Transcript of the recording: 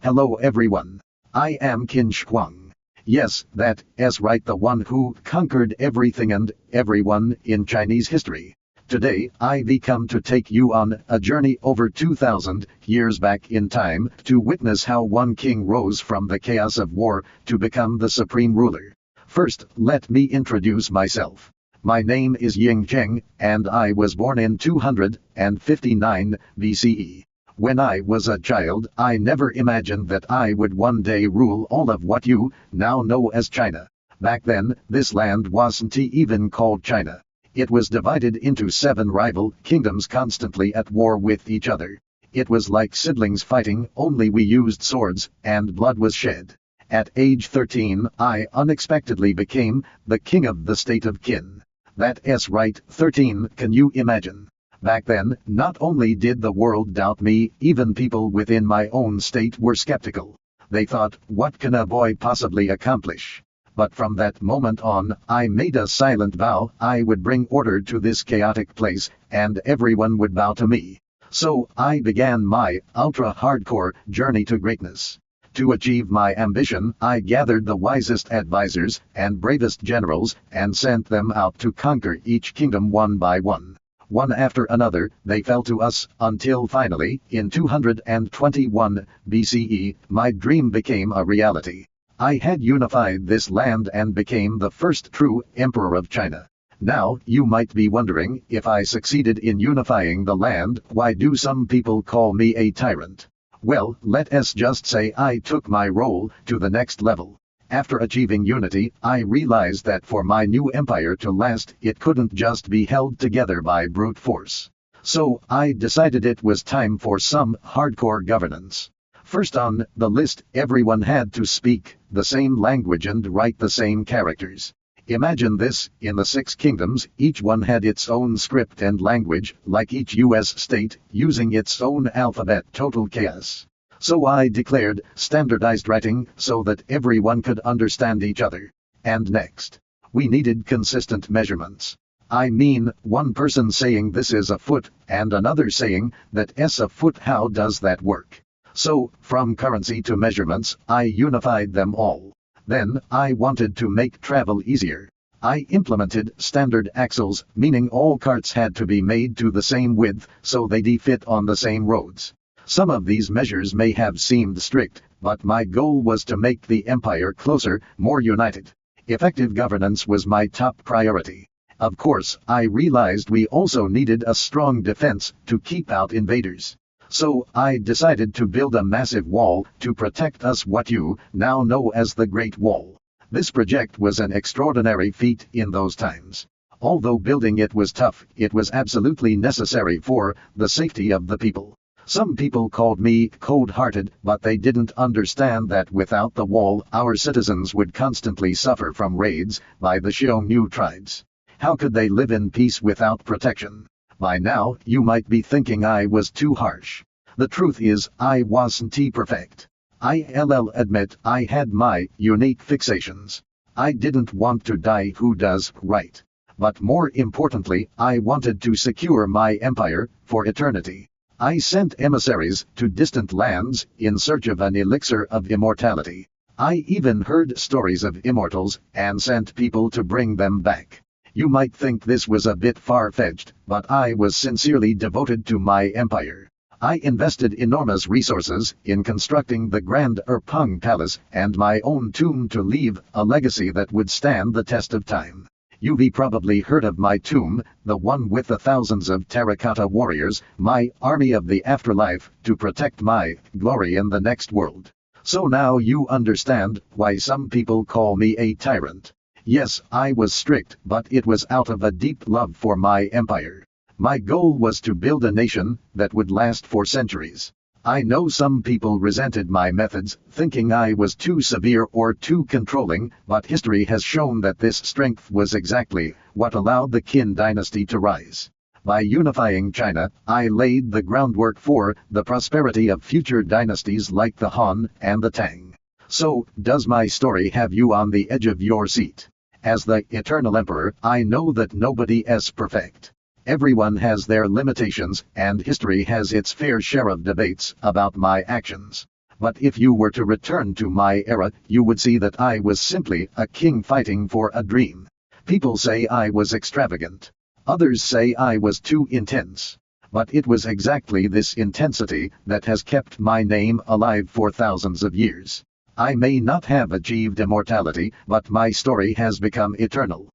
Hello everyone. I am Qin Shi Huang. Yes, that's right, the one who conquered everything and everyone in Chinese history. Today, I've come to take you on a journey over 2,000 years back in time to witness how one king rose from the chaos of war to become the supreme ruler. First, let me introduce myself. My name is Ying Cheng, and I was born in 259 BCE. When I was a child, I never imagined that I would one day rule all of what you now know as China. Back then, this land wasn't even called China. It was divided into 7 rival kingdoms constantly at war with each other. It was like siblings fighting, only we used swords, and blood was shed. At age 13, I unexpectedly became the king of the state of Qin. That's right, 13, can you imagine? Back then, not only did the world doubt me, even people within my own state were skeptical. They thought, what can a boy possibly accomplish? But from that moment on, I made a silent vow I would bring order to this chaotic place, and everyone would bow to me. So, I began my ultra-hardcore journey to greatness. To achieve my ambition, I gathered the wisest advisors and bravest generals and sent them out to conquer each kingdom one by one. One after another, they fell to us, until finally, in 221 BCE, my dream became a reality. I had unified this land and became the first true emperor of China. Now, you might be wondering, if I succeeded in unifying the land, why do some people call me a tyrant? Well, let us just say I took my role to the next level. After achieving unity, I realized that for my new empire to last, it couldn't just be held together by brute force. So, I decided it was time for some hardcore governance. First on the list, everyone had to speak the same language and write the same characters. Imagine this, in the 6 kingdoms, each one had its own script and language, like each US state, using its own alphabet. Total chaos. So I declared standardized writing so that everyone could understand each other. And next, we needed consistent measurements. I mean, one person saying this is a foot, and another saying that's a foot. How does that work? So, from currency to measurements, I unified them all. Then, I wanted to make travel easier. I implemented standard axles, meaning all carts had to be made to the same width, so they'd fit on the same roads. Some of these measures may have seemed strict, but my goal was to make the empire closer, more united. Effective governance was my top priority. Of course, I realized we also needed a strong defense to keep out invaders. So, I decided to build a massive wall to protect us, what you now know as the Great Wall. This project was an extraordinary feat in those times. Although building it was tough, it was absolutely necessary for the safety of the people. Some people called me cold-hearted, but they didn't understand that without the wall, our citizens would constantly suffer from raids by the Xiongnu tribes. How could they live in peace without protection? By now, you might be thinking I was too harsh. The truth is, I wasn't perfect. I'll admit I had my unique fixations. I didn't want to die. Who does, right? But more importantly, I wanted to secure my empire for eternity. I sent emissaries to distant lands in search of an elixir of immortality. I even heard stories of immortals and sent people to bring them back. You might think this was a bit far-fetched, but I was sincerely devoted to my empire. I invested enormous resources in constructing the Grand Erpeng Palace and my own tomb to leave a legacy that would stand the test of time. You've probably heard of my tomb, the one with the thousands of terracotta warriors, my army of the afterlife, to protect my glory in the next world. So now you understand why some people call me a tyrant. Yes, I was strict, but it was out of a deep love for my empire. My goal was to build a nation that would last for centuries. I know some people resented my methods, thinking I was too severe or too controlling, but history has shown that this strength was exactly what allowed the Qin dynasty to rise. By unifying China, I laid the groundwork for the prosperity of future dynasties like the Han and the Tang. So, does my story have you on the edge of your seat? As the eternal emperor, I know that nobody is perfect. Everyone has their limitations, and history has its fair share of debates about my actions. But if you were to return to my era, you would see that I was simply a king fighting for a dream. People say I was extravagant. Others say I was too intense. But it was exactly this intensity that has kept my name alive for thousands of years. I may not have achieved immortality, but my story has become eternal.